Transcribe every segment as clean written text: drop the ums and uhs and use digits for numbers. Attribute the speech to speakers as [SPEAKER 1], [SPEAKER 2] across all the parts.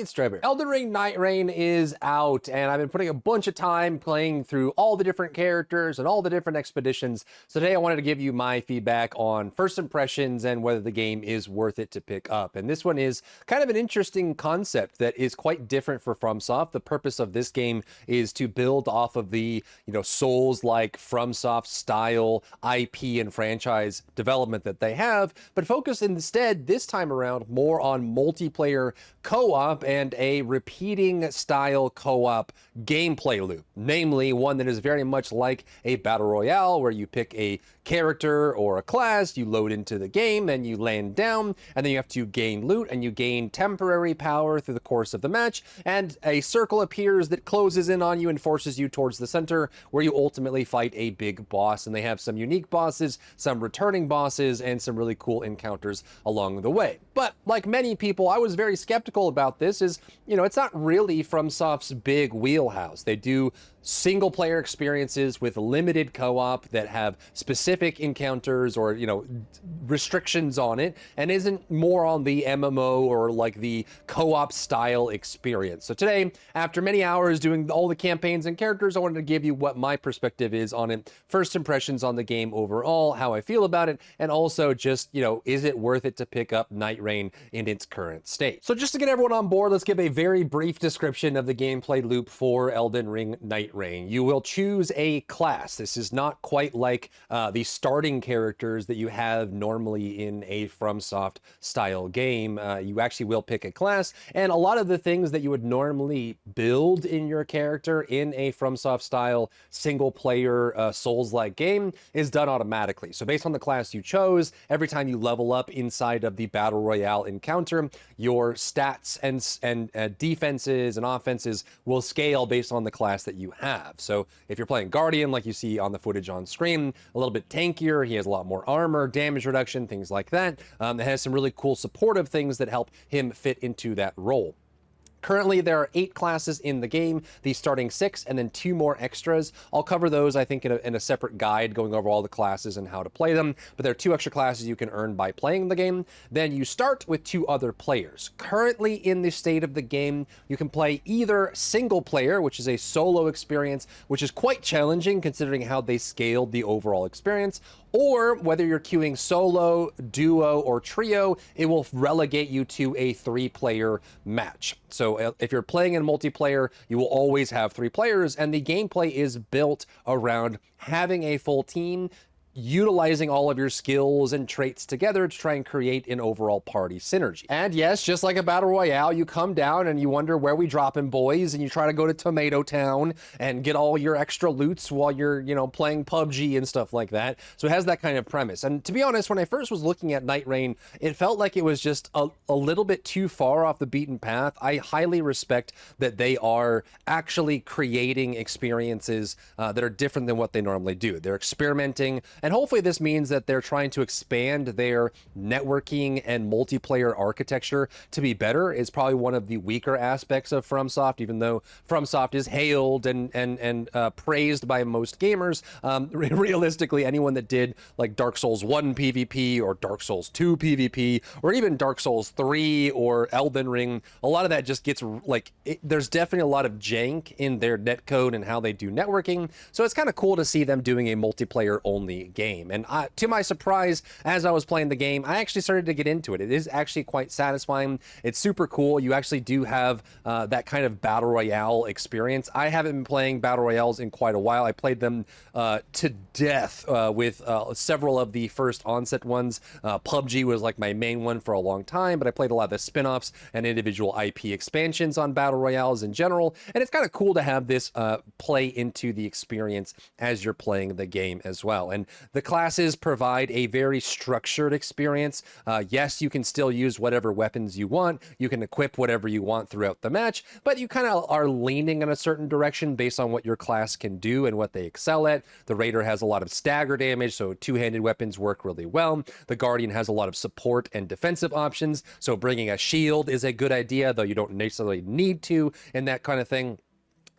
[SPEAKER 1] it's Drybear. Elden Ring Nightreign is out, and I've been putting a bunch of time playing through all the different characters and all the different expeditions. So today I wanted to give you my feedback on first impressions and whether the game is worth it to pick up. And this one is kind of an interesting concept that is quite different for FromSoft. The purpose of this game is to build off of the, Souls-like FromSoft style IP and franchise development that they have, but focus instead this time around more on multiplayer co-op and a repeating style co-op gameplay loop, namely one that is very much like a battle royale where you pick a character or a class, you load into the game, and you land down, and then you have to gain loot, and you gain temporary power through the course of the match, and a circle appears that closes in on you and forces you towards the center, where you ultimately fight a big boss. And they have some unique bosses, some returning bosses, and some really cool encounters along the way. But like many people, I was very skeptical about this. It's not really FromSoft's big wheelhouse. They do single player experiences with limited co-op that have specific encounters or restrictions on it, and isn't more on the MMO or like the co-op style experience. So today, after many hours doing all the campaigns and characters, I wanted to give you what my perspective is on it, first impressions on the game overall, how I feel about it, and also just is it worth it to pick up Nightreign in its current state. So just to get everyone on board, let's give a very brief description of the gameplay loop for Elden Ring Nightreign. You will choose a class. This is not quite like the starting characters that you have normally in a FromSoft style game. You actually will pick a class, and a lot of the things that you would normally build in your character in a FromSoft style single player Souls-like game is done automatically. So based on the class you chose, every time you level up inside of the battle royale encounter, your stats and defenses and offenses will scale based on the class that you have. So if you're playing Guardian, like you see on the footage on screen, a little bit tankier, he has a lot more armor, damage reduction, things like that. It has some really cool supportive things that help him fit into that role. Currently, there are 8 classes in the game, the starting 6, and then 2 more extras. I'll cover those, I think, in a separate guide going over all the classes and how to play them, but there are 2 extra classes you can earn by playing the game. Then you start with 2 other players. Currently, in the state of the game, you can play either single player, which is a solo experience, which is quite challenging considering how they scaled the overall experience, or whether you're queuing solo, duo, or trio, it will relegate you to a 3-player match. So if you're playing in multiplayer, you will always have 3 players, and the gameplay is built around having a full team, utilizing all of your skills and traits together to try and create an overall party synergy. And yes, just like a battle royale, you come down and you wonder where we dropping, boys, and you try to go to Tomato Town and get all your extra loots while you're, playing PUBG and stuff like that. So it has that kind of premise. And to be honest, when I first was looking at Nightreign, it felt like it was just a little bit too far off the beaten path. I highly respect that they are actually creating experiences that are different than what they normally do. They're experimenting. And hopefully this means that they're trying to expand their networking and multiplayer architecture to be better. It's probably one of the weaker aspects of FromSoft, even though FromSoft is hailed and praised by most gamers. Realistically, anyone that did like Dark Souls 1 PvP or Dark Souls 2 PvP or even Dark Souls 3 or Elden Ring, a lot of that just gets there's definitely a lot of jank in their netcode and how they do networking. So it's kind of cool to see them doing a multiplayer only game. And to my surprise, as I was playing the game, I actually started to get into it. It is actually quite satisfying. It's super cool. You actually do have that kind of battle royale experience. I haven't been playing battle royales in quite a while. I played them to death with several of the first onset ones. PUBG was like my main one for a long time, but I played a lot of the spin-offs and individual IP expansions on battle royales in general. And it's kind of cool to have this play into the experience as you're playing the game as well. And the classes provide a very structured experience. Yes, you can still use whatever weapons you want. You can equip whatever you want throughout the match, but you kind of are leaning in a certain direction based on what your class can do and what they excel at. The Raider has a lot of stagger damage, so two-handed weapons work really well. The Guardian has a lot of support and defensive options, so bringing a shield is a good idea, though you don't necessarily need to, and that kind of thing.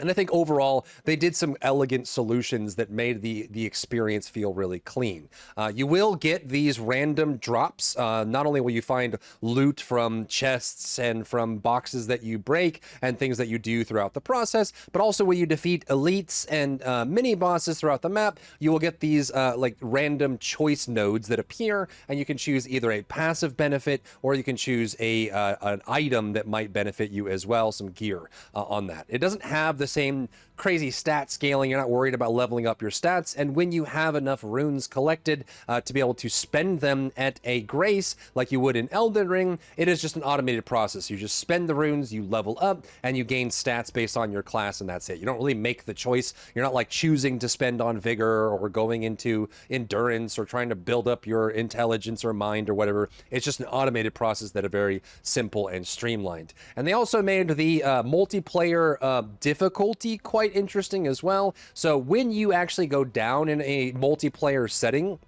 [SPEAKER 1] And I think overall, they did some elegant solutions that made the experience feel really clean. You will get these random drops. Not only will you find loot from chests and from boxes that you break and things that you do throughout the process, but also when you defeat elites and mini bosses throughout the map, you will get these like random choice nodes that appear, and you can choose either a passive benefit or you can choose an item that might benefit you as well, some gear on that. It doesn't have the same crazy stat scaling. You're not worried about leveling up your stats, and when you have enough runes collected to be able to spend them at a grace like you would in Elden Ring, it is just an automated process. You just spend the runes, you level up, and you gain stats based on your class, and that's it. You don't really make the choice. You're not like choosing to spend on vigor or going into endurance or trying to build up your intelligence or mind or whatever. It's just an automated process that is very simple and streamlined. And they also made the multiplayer difficulty quite interesting as well. So when you actually go down in a multiplayer setting,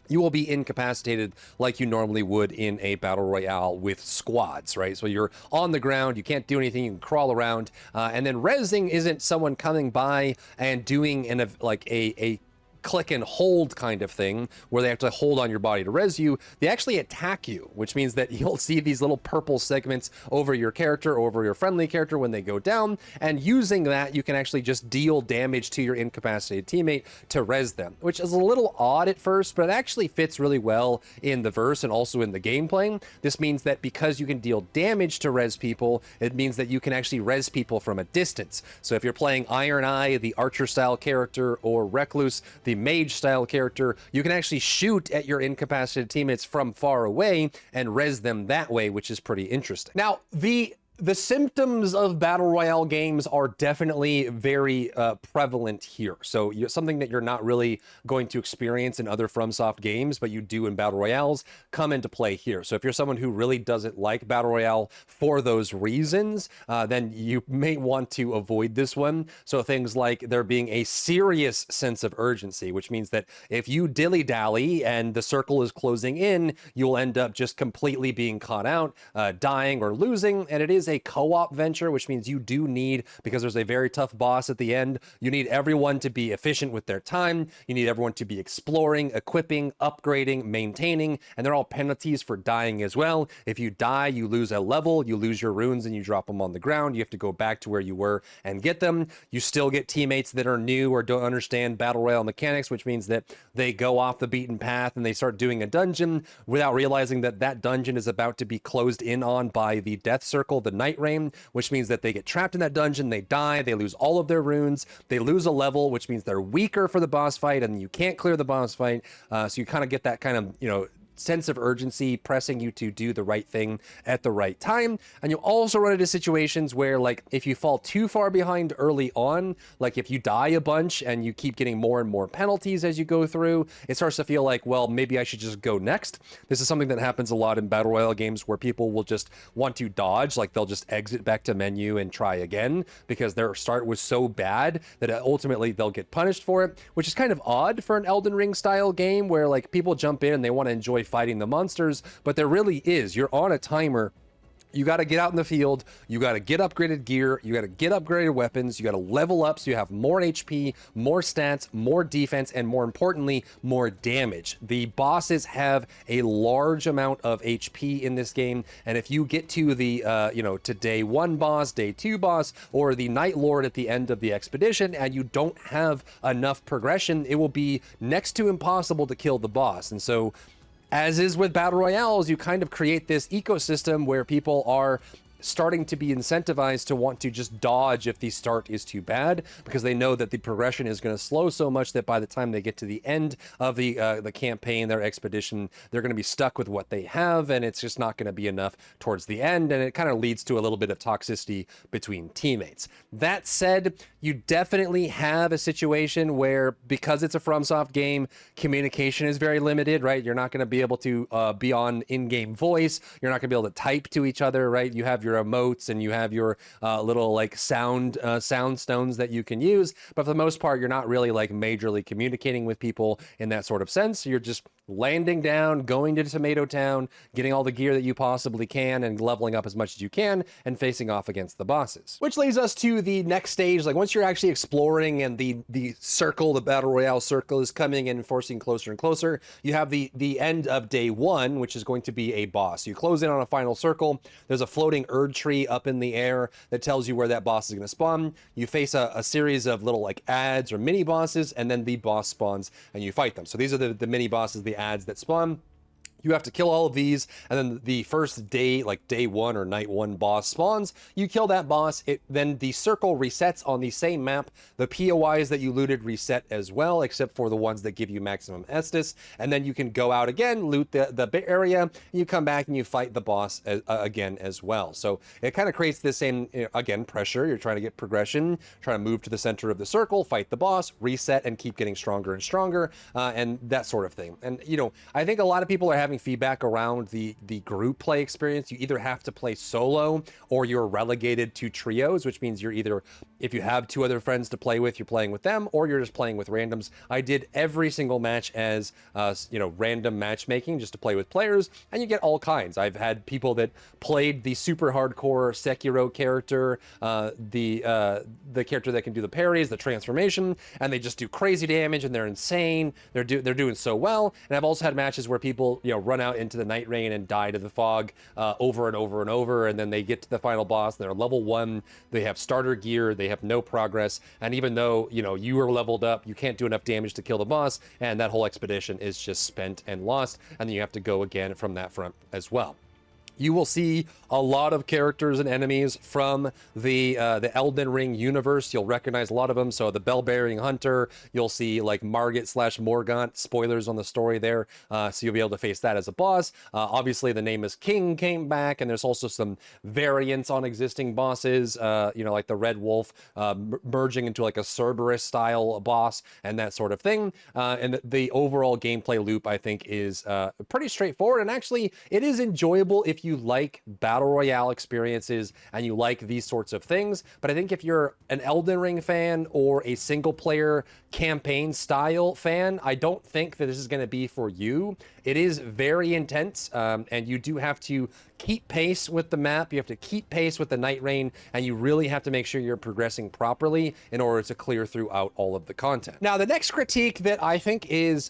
[SPEAKER 1] you will be incapacitated like you normally would in a battle royale with squads, right? So you're on the ground, you can't do anything, you can crawl around, and then rezzing isn't someone coming by and doing a click and hold kind of thing where they have to hold on your body to res you. They actually attack you, which means that you'll see these little purple segments over your character, over your friendly character when they go down, and using that you can actually just deal damage to your incapacitated teammate to res them, which is a little odd at first, but it actually fits really well in the verse and also in the gameplay. This means that because you can deal damage to res people, it means that you can actually res people from a distance. So if you're playing Iron Eye, the archer style character, or Recluse, the mage style character, you can actually shoot at your incapacitated teammates from far away and res them that way, which is pretty interesting. Now, the symptoms of battle royale games are definitely very prevalent here. So something that you're not really going to experience in other FromSoft games, but you do in battle royales, come into play here. So if you're someone who really doesn't like battle royale for those reasons, then you may want to avoid this one. So things like there being a serious sense of urgency, which means that if you dilly-dally and the circle is closing in, you'll end up just completely being caught out, dying or losing, and it is a co-op venture, which means you do need, because there's a very tough boss at the end, you need everyone to be efficient with their time, you need everyone to be exploring, equipping, upgrading, maintaining, and they're all penalties for dying as well. If you die, you lose a level, you lose your runes, and you drop them on the ground. You have to go back to where you were and get them. You still get teammates that are new or don't understand battle royale mechanics, which means that they go off the beaten path and they start doing a dungeon without realizing that that dungeon is about to be closed in on by the death circle, the Nightreign, which means that they get trapped in that dungeon, they die, they lose all of their runes, they lose a level, which means they're weaker for the boss fight, and you can't clear the boss fight. So you kind of get that kind of, sense of urgency pressing you to do the right thing at the right time. And you also run into situations where, like, if you fall too far behind early on, like if you die a bunch and you keep getting more and more penalties as you go through, it starts to feel like, well, maybe I should just go next. This is something that happens a lot in battle royale games where people will just want to dodge, like they'll just exit back to menu and try again because their start was so bad that ultimately they'll get punished for it, which is kind of odd for an Elden Ring style game where, like, people jump in and they want to enjoy fighting the monsters, but there really is, you're on a timer. You got to get out in the field, you got to get upgraded gear, you got to get upgraded weapons, you got to level up so you have more HP, more stats, more defense, and more importantly, more damage. The bosses have a large amount of HP in this game, and if you get to the, to day 1 boss, day 2 boss, or the Night Lord at the end of the expedition, and you don't have enough progression, it will be next to impossible to kill the boss. And so, as is with battle royales, you kind of create this ecosystem where people are starting to be incentivized to want to just dodge if the start is too bad, because they know that the progression is going to slow so much that by the time they get to the end of the campaign, their expedition, they're going to be stuck with what they have, and it's just not going to be enough towards the end, and it kind of leads to a little bit of toxicity between teammates. That said, you definitely have a situation where, because it's a FromSoft game, communication is very limited, right? You're not going to be able to be on in-game voice. You're not going to be able to type to each other, right? You have your emotes and you have your little like sound stones that you can use, but for the most part, you're not really like majorly communicating with people in that sort of sense. You're just landing down, going to Tomato Town, getting all the gear that you possibly can, and leveling up as much as you can, and facing off against the bosses. Which leads us to the next stage. Like, once you're actually exploring and the circle, the Battle Royale circle is coming and forcing closer and closer, you have the end of day 1, which is going to be a boss. You close in on a final circle. There's a floating Erd tree up in the air that tells you where that boss is going to spawn. You face a series of little like ads or mini bosses, and then the boss spawns and you fight them. So these are the mini bosses, the ads that spawn. You have to kill all of these, and then the first day, like day 1 or night 1 boss spawns. You kill that boss, then the circle resets on the same map. The POIs that you looted reset as well, except for the ones that give you maximum Estus. And then you can go out again, loot the area, and you come back and you fight the boss again as well. So it kind of creates the same, again, pressure. You're trying to get progression, trying to move to the center of the circle, fight the boss, reset, and keep getting stronger and stronger, and that sort of thing. And, I think a lot of people are having feedback around the group play experience. You either have to play solo or you're relegated to trios, which means you're either, if you have 2 other friends to play with, you're playing with them, or you're just playing with randoms. I did every single match as random matchmaking just to play with players, and you get all kinds. I've had people that played the super hardcore Sekiro character, the character that can do the parries, the transformation, and they just do crazy damage and they're insane. They're doing so well. And I've also had matches where people run out into the Nightreign and die to the fog over and over and over, and then they get to the final boss, they're level 1, they have starter gear, they have no progress, and even though you are leveled up, you can't do enough damage to kill the boss, and that whole expedition is just spent and lost, and then you have to go again from that front as well. You will see a lot of characters and enemies from the Elden Ring universe. You'll recognize a lot of them. So the bell-bearing hunter, you'll see like Margit / Morgaunt, spoilers on the story there. So you'll be able to face that as a boss. Obviously, the Nameless King came back, and there's also some variants on existing bosses, like the Red Wolf merging into like a Cerberus style boss and that sort of thing. And the overall gameplay loop, I think, is pretty straightforward. And actually, it is enjoyable if you like battle royale experiences and you like these sorts of things. But I think if you're an Elden Ring fan or a single player campaign style fan, I don't think that this is going to be for you. It is very intense, and you do have to keep pace with the map. You have to keep pace with the Nightreign, and you really have to make sure you're progressing properly in order to clear throughout all of the content. Now, the next critique that I think is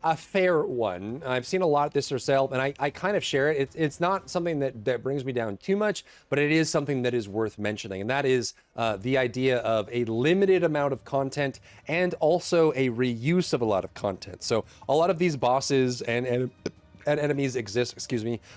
[SPEAKER 1] a fair one. I've seen a lot of this yourself, and I kind of share it. It's not something that brings me down too much, but it is something that is worth mentioning, and that is the idea of a limited amount of content and also a reuse of a lot of content. So a lot of these bosses and enemies exist,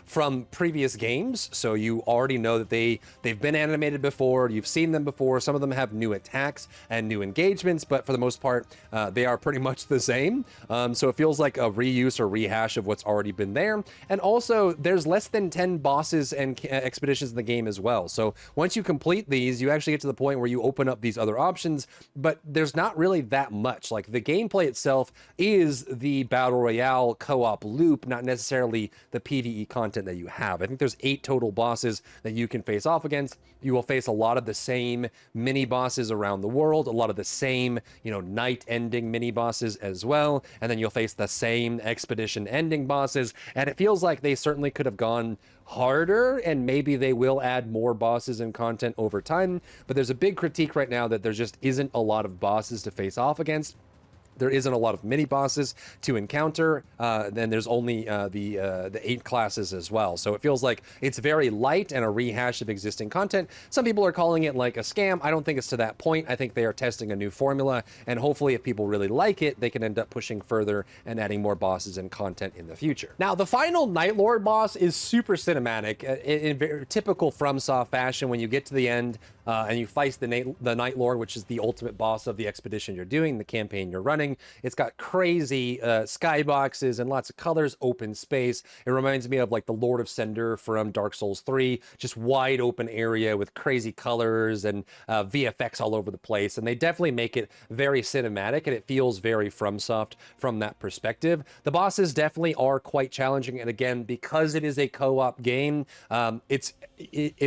[SPEAKER 1] from previous games. So you already know that they've been animated before, you've seen them before. Some of them have new attacks and new engagements, but for the most part, they are pretty much the same. So it feels like a reuse or rehash of what's already been there. And also, there's less than 10 bosses and expeditions in the game as well. So once you complete these, you actually get to the point where you open up these other options, but there's not really that much. Like, the gameplay itself is the Battle Royale co-op loop, not necessarily the PvE content that you have. I think there's 8 total bosses that you can face off against. You will face a lot of the same mini bosses around the world, a lot of the same, night ending mini bosses as well. And then you'll face the same expedition ending bosses. And it feels like they certainly could have gone harder, and maybe they will add more bosses and content over time. But there's a big critique right now that there just isn't a lot of bosses to face off against. There isn't a lot of mini bosses to encounter. Then there's only the 8 classes as well. So it feels like it's very light and a rehash of existing content. Some people are calling it like a scam. I don't think it's to that point. I think they are testing a new formula, and hopefully if people really like it, they can end up pushing further and adding more bosses and content in the future. Now, the final Night Lord boss is super cinematic in very typical FromSoft fashion. When you get to the end, and you fight the Night Lord, which is the ultimate boss of the expedition you're doing, the campaign you're running. It's got crazy skyboxes and lots of colors, open space. It reminds me of like the Lord of Cinder from Dark Souls 3, just wide open area with crazy colors and VFX all over the place. And they definitely make it very cinematic, and it feels very FromSoft from that perspective. The bosses definitely are quite challenging, and again, because it is a co-op game, it's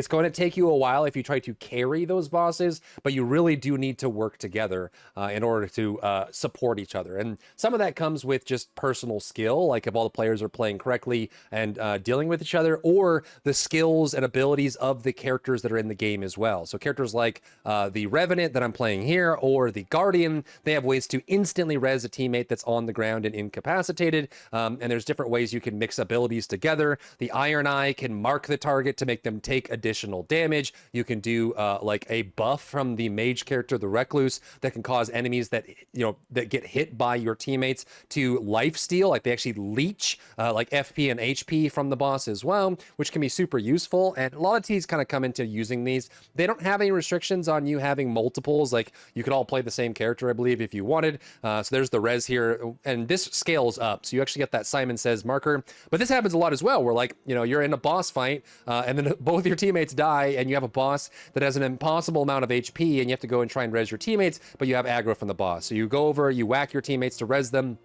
[SPEAKER 1] going to take you a while if you try to carry carry those bosses, but you really do need to work together in order to support each other. And some of that comes with just personal skill, like if all the players are playing correctly and dealing with each other, or the skills and abilities of the characters that are in the game as well. So characters like the Revenant that I'm playing here, or the Guardian, they have ways to instantly res a teammate that's on the ground and incapacitated. And there's different ways you can mix abilities together. The Iron Eye can mark the target to make them take additional damage. You can do like a buff from the mage character, the Recluse, that can cause enemies that, you know, that get hit by your teammates to lifesteal, like they actually leech like FP and HP from the boss as well, which can be super useful. And a lot of T's kind of come into using these. They don't have any restrictions on you having multiples. Like you could all play the same character, I believe, if you wanted. So there's the res here, and this scales up. So you actually get that Simon Says marker. But this happens a lot as well, where like, you know, you're in a boss fight and then both your teammates die, and you have a boss that has an impossible amount of HP, and you have to go and try and res your teammates, but you have aggro from the boss. So you go over, you whack your teammates to res them.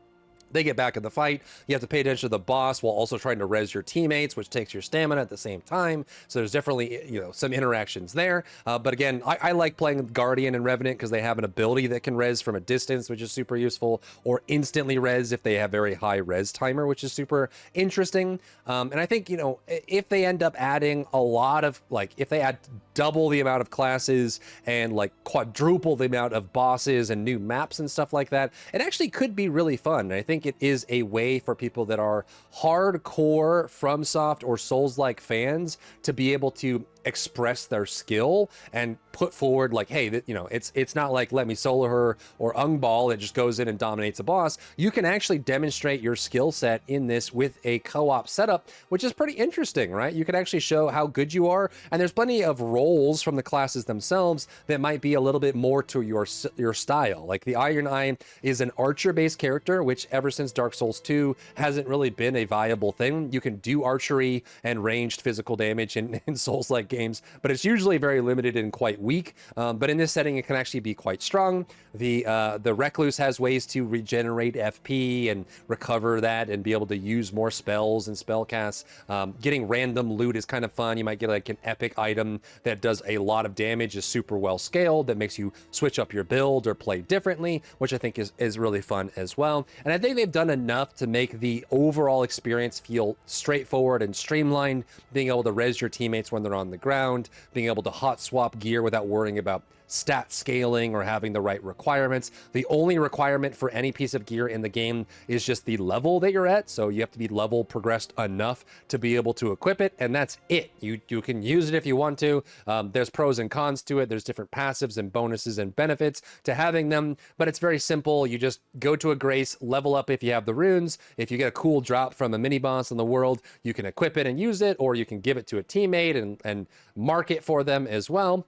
[SPEAKER 1] They get back in the fight. You have to pay attention to the boss while also trying to res your teammates, which takes your stamina at the same time. So there's definitely, you know, some interactions there. But again, I like playing Guardian and Revenant because they have an ability that can res from a distance, which is super useful, or instantly res if they have very high res timer, which is super interesting. And I think, you know, if they end up adding a lot of, like, if they add double the amount of classes and like quadruple the amount of bosses and new maps and stuff like that, it actually could be really fun. And I think it is a way for people that are hardcore FromSoft or Souls-like fans to be able to express their skill and put forward like, hey, you know, it's not like Let Me Solo Her or Ungball that just goes in and dominates a boss. You can actually demonstrate your skill set in this with a co-op setup, which is pretty interesting, right? You can actually show how good you are, and there's plenty of roles from the classes themselves that might be a little bit more to your style. Like the Iron Eye is an archer-based character, which ever since Dark Souls 2 hasn't really been a viable thing. You can do archery and ranged physical damage in Souls-like games, but it's usually very limited and quite weak. But in this setting, it can actually be quite strong. The Recluse has ways to regenerate FP and recover that and be able to use more spells and spell casts. Getting random loot is kind of fun. You might get like an epic item that does a lot of damage, is super well scaled, that makes you switch up your build or play differently, which I think is really fun as well. And I think they've done enough to make the overall experience feel straightforward and streamlined, being able to res your teammates when they're on the ground, being able to hot swap gear without worrying about stat scaling or having the right requirements. The only requirement for any piece of gear in the game is just the level that you're at. So you have to be level progressed enough to be able to equip it, and that's it. You can use it if you want to. There's pros and cons to it. There's different passives and bonuses and benefits to having them, but it's very simple. You just go to a Grace, level up if you have the runes. If you get a cool drop from a mini boss in the world, you can equip it and use it, or you can give it to a teammate and mark it for them as well.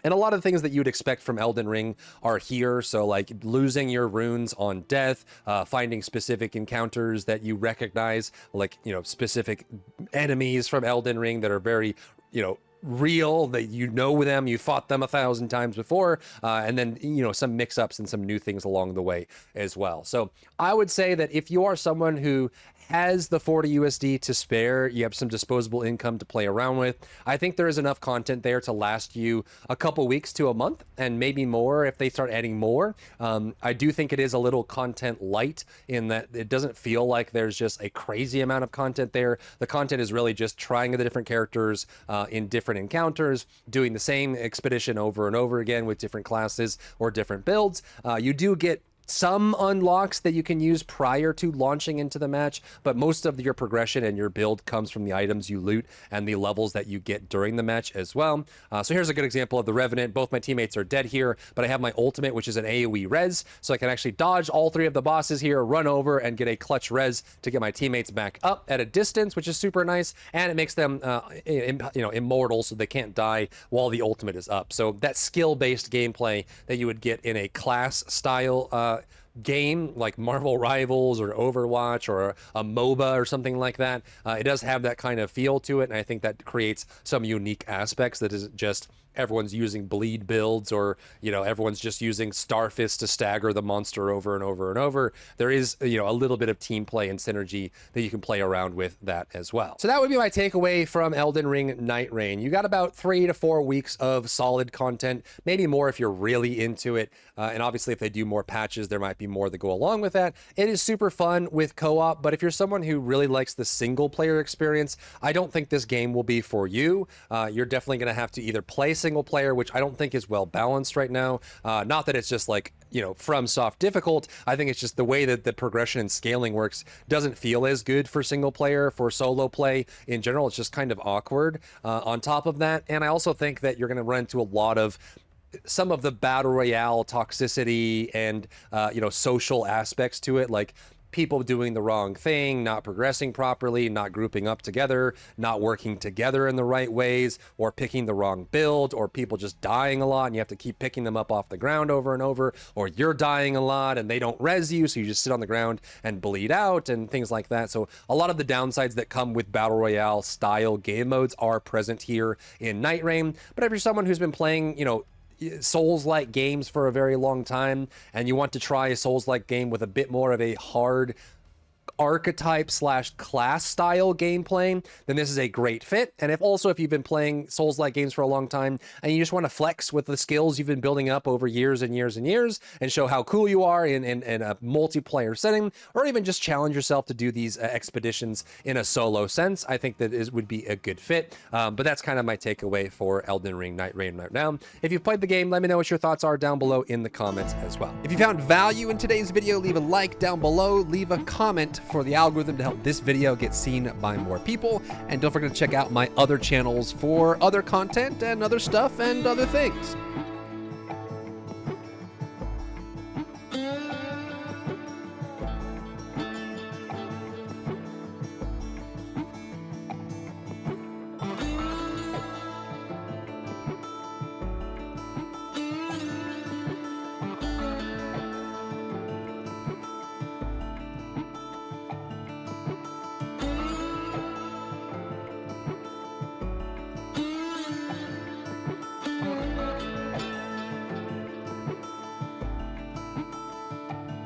[SPEAKER 1] And a lot of the things that you'd expect from Elden Ring are here. So like losing your runes on death, finding specific encounters that you recognize, like, you know, specific enemies from Elden Ring that are very, you know, real, that you know them, you fought them 1,000 times before, and then, you know, some mix-ups and some new things along the way as well. So I would say that if you are someone who has the 40 USD to spare, you have some disposable income to play around with, I think there is enough content there to last you a couple weeks to a month, and maybe more if they start adding more. I do think it is a little content light in that it doesn't feel like there's just a crazy amount of content there. The content is really just trying the different characters in different encounters, doing the same expedition over and over again with different classes or different builds. You do get some unlocks that you can use prior to launching into the match, but most of your progression and your build comes from the items you loot and the levels that you get during the match as well. So here's a good example of the Revenant. Both my teammates are dead here, but I have my ultimate, which is an AoE res, so I can actually dodge all three of the bosses here, run over and get a clutch res to get my teammates back up at a distance, which is super nice, and it makes them immortal, so they can't die while the ultimate is up. So that skill-based gameplay that you would get in a class style game like Marvel Rivals or Overwatch or a MOBA or something like that. It does have that kind of feel to it, and I think that creates some unique aspects that isn't just everyone's using bleed builds, or everyone's just using Starfist to stagger the monster over and over and over. There is a little bit of team play and synergy that you can play around with that as well. So that would be my takeaway from Elden Ring Nightreign. You got about 3 to 4 weeks of solid content, maybe more if you're really into it, and obviously if they do more patches there might be more that go along with that. It is super fun with co-op, but if you're someone who really likes the single player experience, I don't think this game will be for you. You're definitely going to have to either play single player, which I don't think is well balanced right now. Not that it's just like from soft difficult. I think it's just the way that the progression and scaling works doesn't feel as good for single player. For solo play in general, it's just kind of awkward on top of that. And I also think that you're going to run into a lot of some of the battle royale toxicity and social aspects to it, like people doing the wrong thing, not progressing properly, not grouping up together, not working together in the right ways, or picking the wrong build, or people just dying a lot and you have to keep picking them up off the ground over and over, or you're dying a lot and they don't res you, so you just sit on the ground and bleed out and things like that. So a lot of the downsides that come with battle royale style game modes are present here in Nightreign. But if you're someone who's been playing, Souls-like games for a very long time, and you want to try a Souls-like game with a bit more of a hard archetype / class style gameplay, then this is a great fit. And if you've been playing Souls-like games for a long time and you just want to flex with the skills you've been building up over years and years and years and show how cool you are in a multiplayer setting, or even just challenge yourself to do these expeditions in a solo sense, I think that would be a good fit. But that's kind of my takeaway for Elden Ring Nightreign right now. If you've played the game, let me know what your thoughts are down below in the comments as well. If you found value in today's video, leave a like down below, leave a comment for the algorithm to help this video get seen by more people, and don't forget to check out my other channels for other content and other stuff and other things.